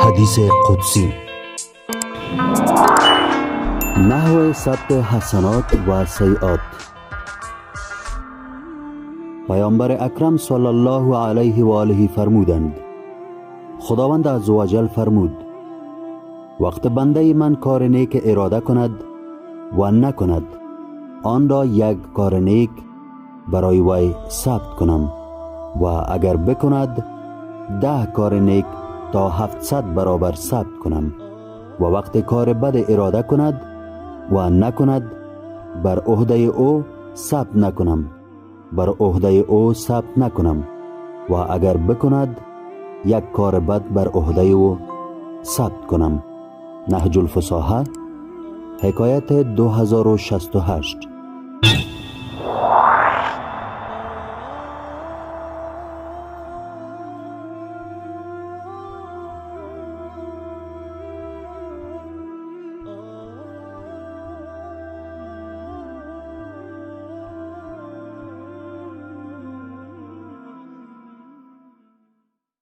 حدیث قدسی: نحو ثبت حسنات و سیئات. پیامبر اکرم صلی الله علیه و آله فرمودند: خداوند عزوجل فرمود: وقت بنده من کار نیک اراده کند و نکند، آن را یک کار نیک برای وی ثبت کنم، و اگر بکند 10 کار نیک تا 700 برابر ثبت کنم، و وقت کار بد اراده کند و نکند، بر عهده او ثبت نکنم، بر عهده او ثبت نکنم، و اگر بکند 1 کار بد بر عهده او ثبت کنم. نهج الفصاحه، حکایت 2068.